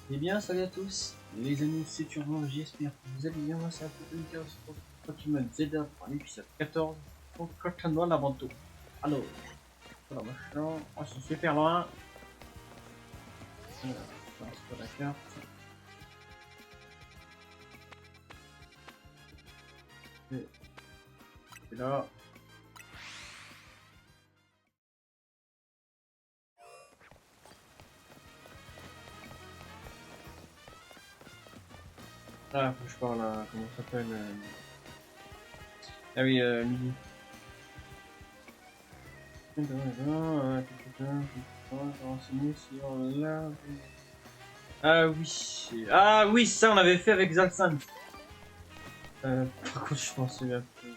Eh bien, salut à tous, les amis, c'est Turbo, j'espère que vous allez bien. Moi, c'est un peu une case pour continuer Zelda pour l'épisode 14. Donc, continuons l'aventure. Alors, voilà, machin, oh, c'est super loin. C'est pas la carte. Et là. Ah, faut que je parle à. Comment ça s'appelle Ah oui, Lily. Ah oui, ça on avait fait avec Zalsan. Par contre, je m'en souviens plus.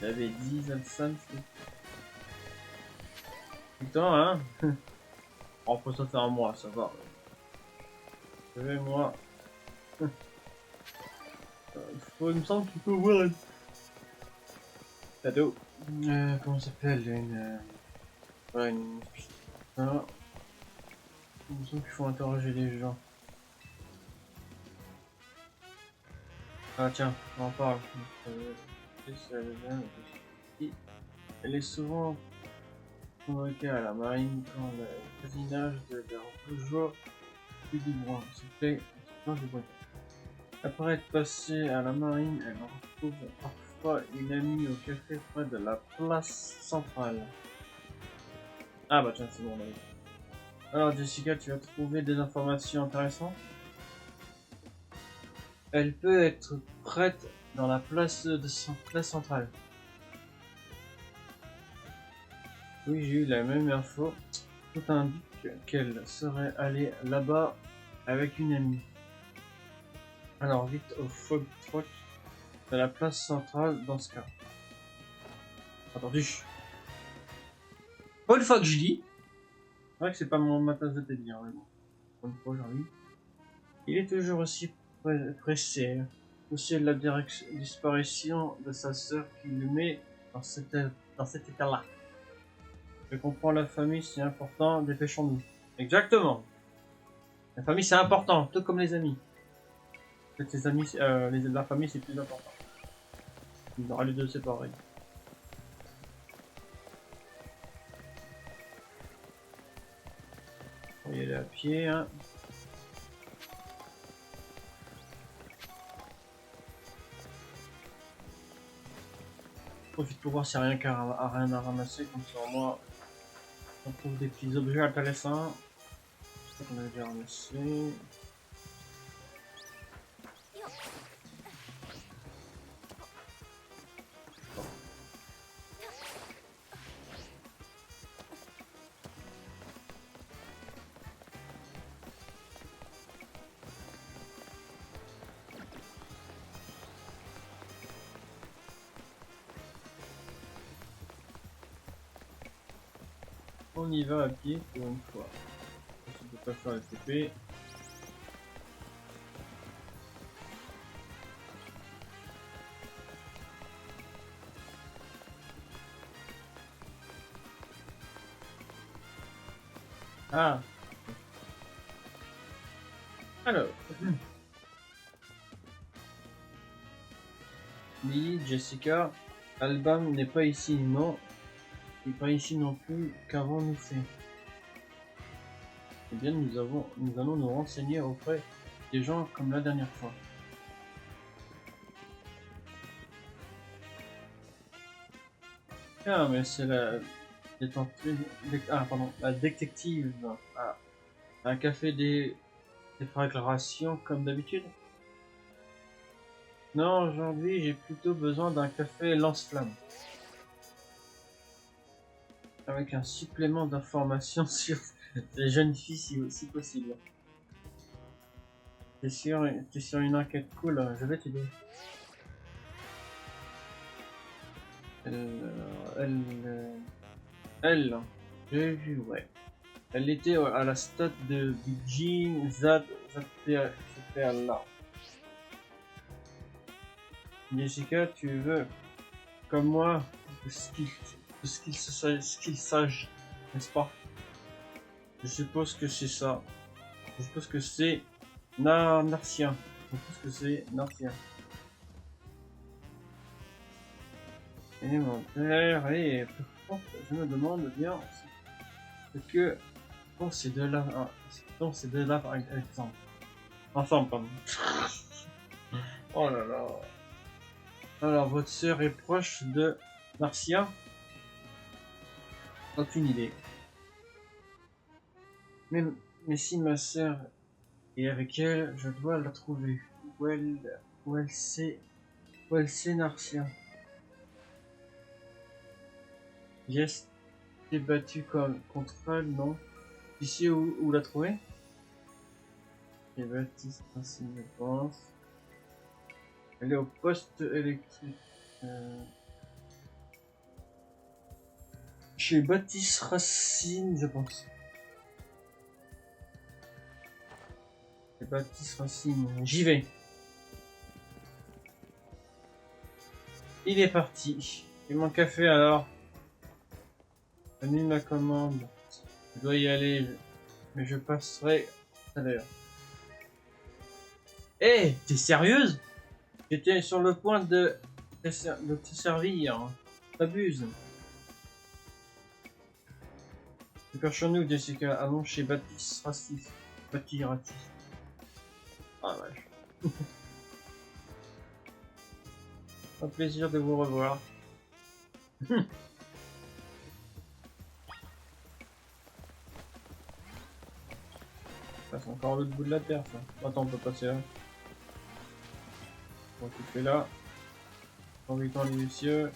J'avais dit Zalsan, c'est putain, hein. On peut ça faire un mois, ça va. Je vais, moi. Il me semble qu'il peut ouvrir un cadeau. Comment ça s'appelle ouais, une. Putain. Il me semble qu'il faut interroger les gens. Ah, tiens, on en parle. Elle est souvent convoquée à la marine quand le voisinage de leur jour plus du bruit. S'il vous plaît, change de bruit. Après être passée à la marine, elle retrouve parfois une amie au café près de la place centrale. Ah bah tiens, c'est bon, là. Alors Jessica, tu as trouvé des informations intéressantes? Elle peut être prête dans la place place centrale. Oui, j'ai eu la même info. Tout indique qu'elle serait allée là-bas avec une amie. Alors vite au fog truck de la place centrale dans ce cas. Attendu. Pas une fois que je dis. C'est vrai que c'est pas ma tasse de thé de dire, mais bon. Une fois aujourd'hui. Il est toujours aussi pressé. Aussi de la disparition de sa sœur qui le met dans cet état-là. Je comprends, la famille c'est important, dépêchons-nous. Exactement. La famille c'est important, tout comme les amis. En fait, les amis, la famille c'est plus important. Non, les deux c'est pareil. On va y aller à pied, hein. Profite pour voir s'il n'y a rien à ramasser, comme ça moi on trouve des petits objets intéressants. C'est ça qu'on avait déjà ramassé. On y va à pied pour une fois. On ne peut pas faire les TP. Ah. Alors. Lily, Jessica, Albam n'est pas ici, non. Il n'est pas ici non plus. Qu'avons-nous fait? Eh bien, nous allons nous renseigner auprès des gens comme la dernière fois. Ah, mais c'est la la détective. Ah, un café des déflagrations comme d'habitude. Non, aujourd'hui j'ai plutôt besoin d'un café lance-flamme. Avec un supplément d'informations sur les jeunes filles si possible. T'es sur une enquête cool, je vais t'aider. Elle, j'ai vu, ouais. Elle était à la stade de Bijin Zatpéala. Jessica, tu veux, comme moi, de ce qu'il s'agit, n'est-ce pas? Je suppose que c'est ça. Je suppose que c'est Narcien. Je suppose que c'est Narcien. Élémentaire, et par contre, je me demande bien ce que dans ces deux-là, par exemple. Ensemble, pardon. Oh là là. Alors, votre sœur est proche de Marcia? Aucune idée. Mais si ma sœur est avec elle, je dois la trouver. Où elle sait Narcia? Yes, t'es battu contre elle, non? Tu sais où la trouver? Et Baptiste, ainsi je pense. Elle est au poste électrique. Chez Baptiste Racine, je pense. Chez Baptiste Racine, j'y vais. Il est parti. Et mon café alors? Annule ma commande. Je dois y aller, mais je passerai tout à l'heure. Hé, t'es sérieuse? J'étais sur le point de te servir. T'abuses. Super chelou, Jessica. Allons chez Baptiste Raciste. Baptiste Raciste. Ah ouais. Un plaisir de vous revoir. Ça, c'est encore l'autre bout de la terre, ça. Attends, on peut passer là. On va couper là. En 8 ans, les messieurs.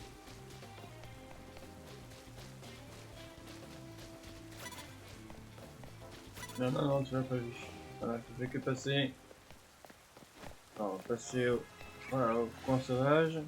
Non, non, non, tu l'as pas vu. Voilà, je fais que passer. Alors, on va passer au, voilà, au coin sauvage.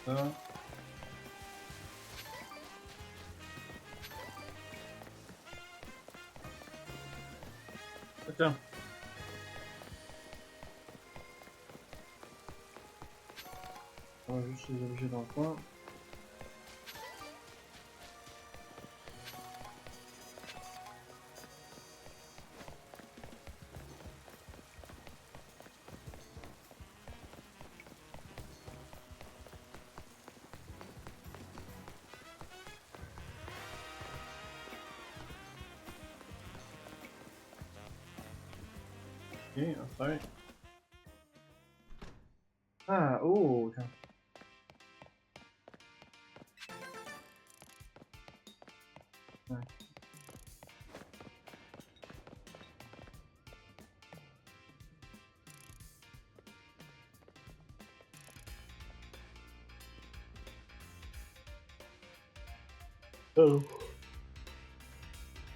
Ça. Tiens. On va juste les objets dans le coin. Ok, après. Ah, oh, tiens. Ouais. Oh.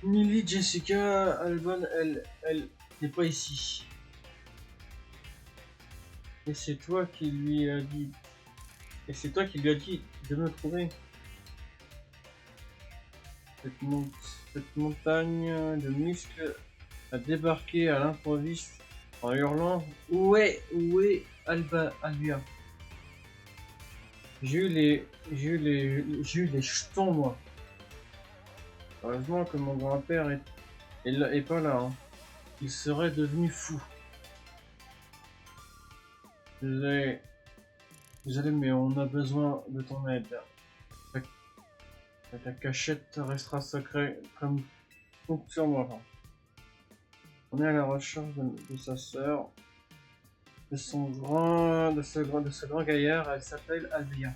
Millie Jessica Albon, elle n'est pas ici. Et c'est toi qui lui as dit. Et c'est toi qui lui as dit de me trouver. Cette montagne de muscles a débarqué à l'improviste en hurlant où est Albia? J'ai eu les jetons, moi. Heureusement que mon grand-père est pas là. Hein. Il serait devenu fou. Désolé, mais on a besoin de ton aide. Ta cachette restera secrète comme compte sur moi. On est à la recherche de sa sœur, de ce grand gaillard. Elle s'appelle Albia.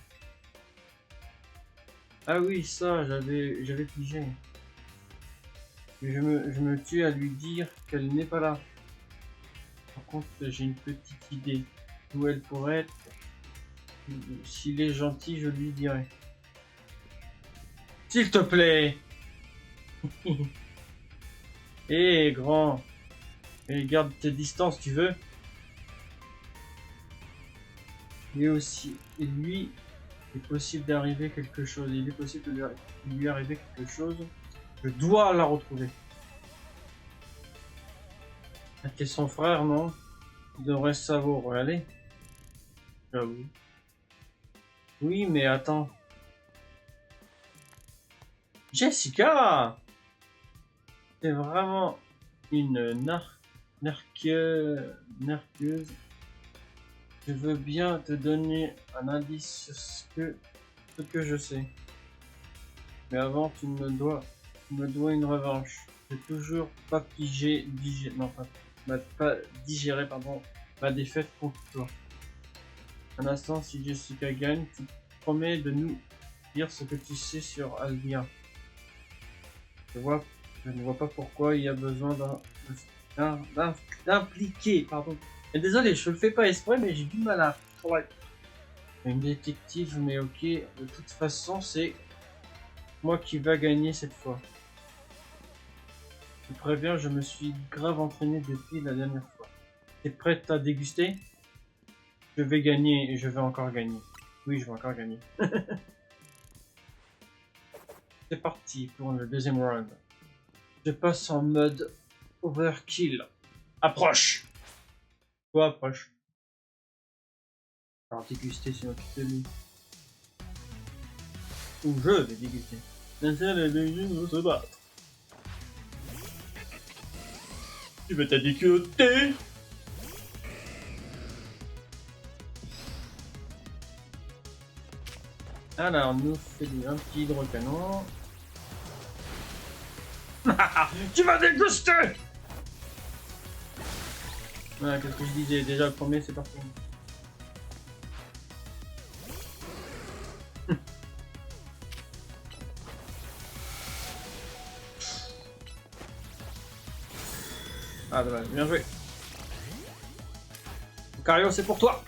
Ah oui, ça, j'avais pigé. Je me tue à lui dire qu'elle n'est pas là. Par contre, j'ai une petite idée où elle pourrait être. S'il est gentil, je lui dirai. S'il te plaît. Hé, grand. Et garde tes distances, tu veux? Lui aussi. Et lui, il est possible d'arriver quelque chose. Il est possible de lui arriver quelque chose. Je dois la retrouver. T'es son frère, non? Il devrait savoir. Allez. J'avoue. Oui, mais attends. Jessica! C'est vraiment une narqueuse. Je veux bien te donner un indice sur ce que je sais. Mais avant, tu me dois une revanche. J'ai toujours pas pas digéré, pardon, ma défaite contre toi. Un instant, si Jessica gagne, tu promets de nous dire ce que tu sais sur Albia. Je ne vois pas pourquoi il y a besoin d'impliquer, pardon. Et désolé, je le fais pas exprès, mais j'ai du mal à... Ouais. Une détective, mais ok. De toute façon, c'est moi qui va gagner cette fois. Je te préviens, je me suis grave entraîné depuis la dernière fois. T'es prête à déguster? Je vais gagner et je vais encore gagner. Oui, je vais encore gagner. C'est parti pour le deuxième round. Je passe en mode overkill. Approche! Quoi, approche? Alors déguster, c'est moi qui te lis. Ou je vais déguster. Les deux vont se battre. Tu veux t'adécuter? Alors, nous fait un petit hydrocanon. Tu vas déguster! Voilà, qu'est-ce que je disais? Déjà, le premier, c'est parti. Ah, dommage, bien joué. Cario, c'est pour toi.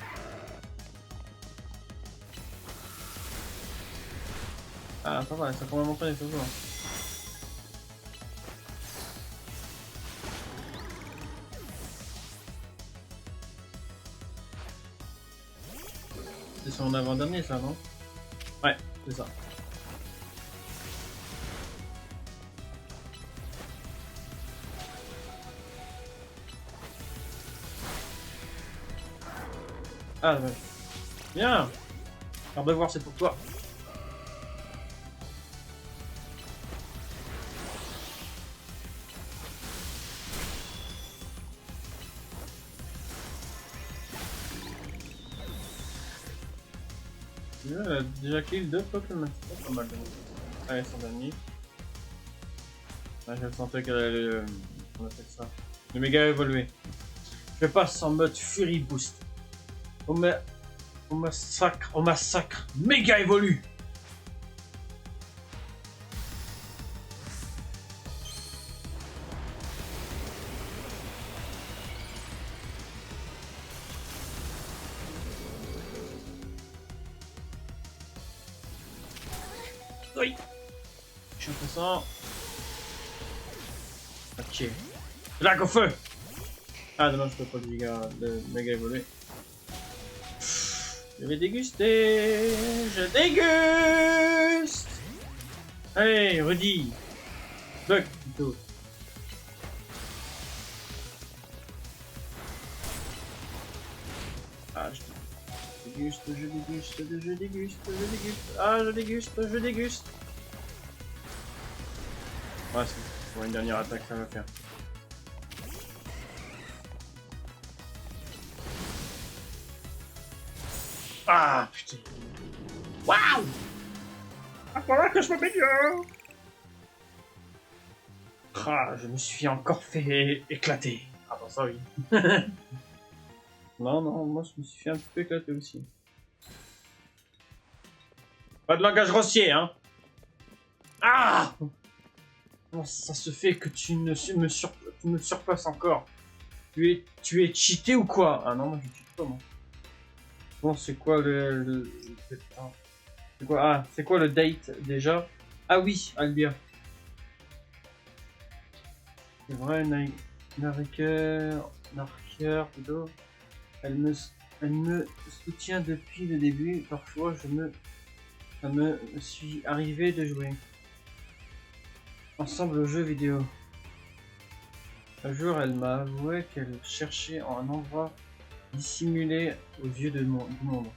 Ah, ça va, ça commence à monter, c'est bon. C'est son avant-dernier, ça, non? Ouais, c'est ça. Ah, dommage. Bien. Alors, devoir, c'est pour toi. Déjà kill 2 Pokémon, c'est pas mal. Allez, son dernier. Ah, je sentais qu'elle allait... on appelle ça. Le méga évolué. Je passe en mode Fury Boost. On massacre, méga évolue. Oui. Je suis impuissant. Ok. Drac au feu. Ah dommage, je peux pas le méga évoluer. Je vais déguster. Je déguste. Allez, Rudy. Bug plutôt. Ah, je déguste, je déguste, je déguste, je déguste. Ah, je déguste, je déguste. Ouais, c'est pour une dernière attaque, ça va faire. Ah, putain. Waouh! Ah, voilà que je m'améliore! Ah, je me suis encore fait éclater. Ah, bon, ça oui. Non, non, moi je me suis fait un petit peu éclater aussi. Pas de langage grossier, hein? Ah! Comment ça se fait que tu me surpasses encore? Tu es cheaté ou quoi? Ah non, moi je cheat pas, moi. Bon, c'est quoi c'est quoi? Ah, c'est quoi le date déjà? Ah oui, Albia. C'est vrai, une arqueur, plutôt. Elle me, elle me soutient depuis le début. Parfois, ça me suis arrivé de jouer ensemble aux jeux vidéo. Un jour, elle m'a avoué qu'elle cherchait un endroit dissimulé aux yeux du monde.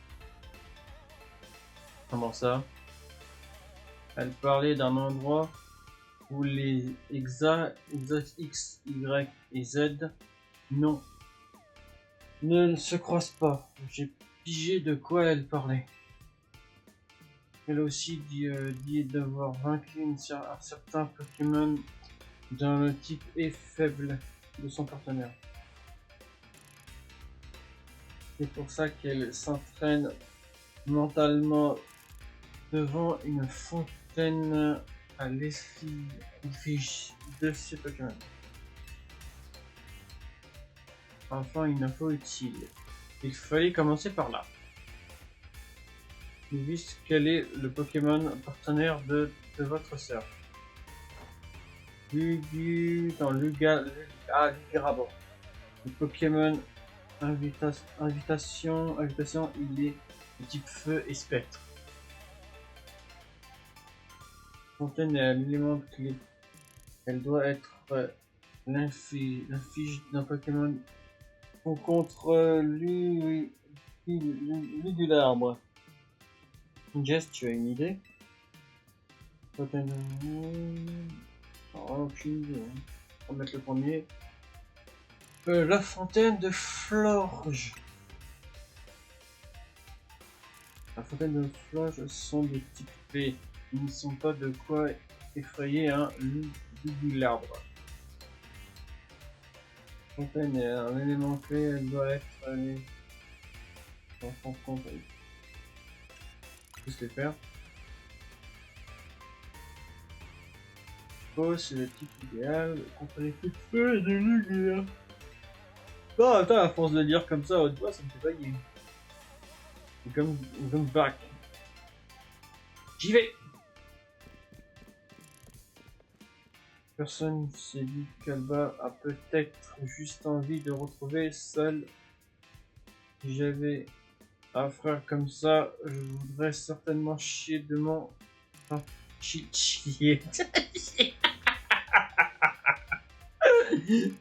Comment ça? Elle parlait d'un endroit où les X, Y et Z non, ne se croisent pas. J'ai pigé de quoi elle parlait. Elle a aussi dit d'avoir vaincu un certain Pokémon d'un type est faible de son partenaire. C'est pour ça qu'elle s'entraîne mentalement devant une fontaine à l'effigie de ses Pokémon. Enfin, une info utile. Il fallait commencer par là. Puisque quel est le Pokémon partenaire de votre sœur? Lugarabo. Le Pokémon invitation, il est de type feu et spectre. Fontaine est l'élément clé. Elle doit être l'infige d'un Pokémon contre Lugularbre. Jess, tu as une idée? Fontaine. Aucune idée. On va mettre le premier. La fontaine de Florge. La fontaine de Florge sont de type P. Ils ne sont pas de quoi effrayer un Lugularbre. Fontaine est un élément clé, elle doit être les enfants compte. Qu'est-ce que faire? Oh, c'est le type idéal contre les coups de feu de Lugularbre. Oh, attends, à force de le dire comme ça, haute voix, ça me fait bailler. Comme back. J'y vais! Personne s'est dit qu'Alba a peut-être juste envie de retrouver seul. Si j'avais un frère comme ça, je voudrais certainement chier de mon... Enfin, chier.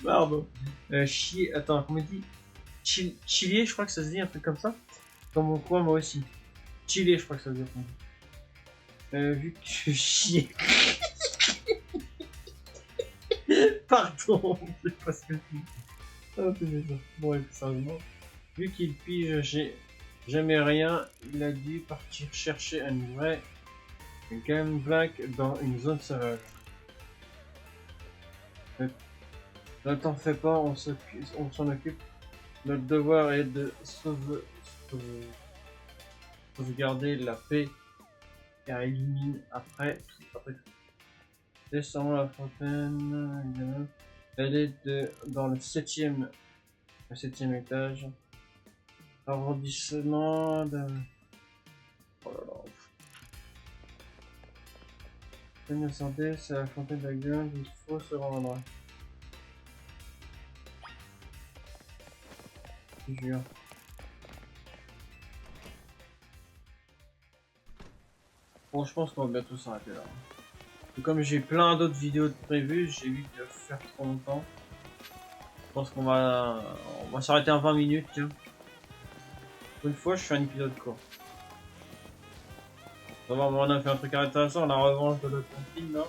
Pardon. Chier, attends, comment on dit? Chilier, je crois que ça se dit un truc comme ça. Dans mon coin, moi aussi. Chiller, je crois que ça veut dire. Vu que je chier. Pardon, je sais pas ce que c'est. Ah, c'est ça. Bon, sérieusement. Vu qu'il pige, j'ai jamais rien, il a dû partir chercher un vrai Game Black dans une zone sauvage. Ne t'en fais pas, on s'en occupe. Notre devoir est de sauvegarder la paix et à éliminer après tout. Descendons la fontaine. Elle est dans le septième étage. Arrondissement de... Oh là là. Fontaine de santé, c'est la fontaine de la gueule, il faut se rendre. Je jure. Bon, je pense qu'on va bientôt s'arrêter là. Et comme j'ai plein d'autres vidéos de prévues, j'ai évité de faire trop longtemps. Je pense qu'on va s'arrêter en 20 minutes, tiens. Pour une fois, je fais un épisode court. Ça va, on a fait un truc intéressant, la revanche de l'autre film, là.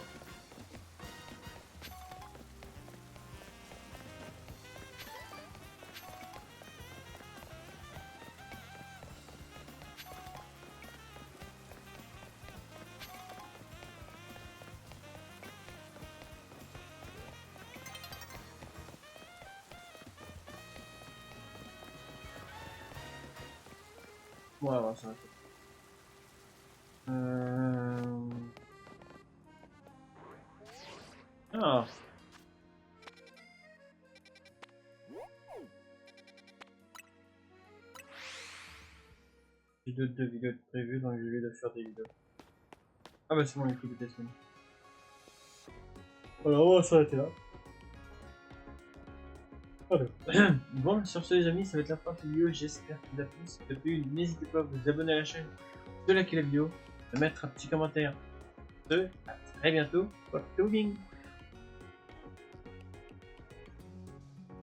Ouais, on va s'arrêter. Ah. J'ai d'autres vidéos prévues, donc je vais faire des vidéos. Ah bah c'est bon, les coups de semaine. Voilà, on va s'arrêter là. Voilà. Bon, sur ce les amis, ça va être la fin de cette vidéo, j'espère qu'il vous a plu. Si ça vous a plu, n'hésitez pas à vous abonner à la chaîne, de liker la vidéo, de mettre un petit commentaire. À très bientôt, for tuning.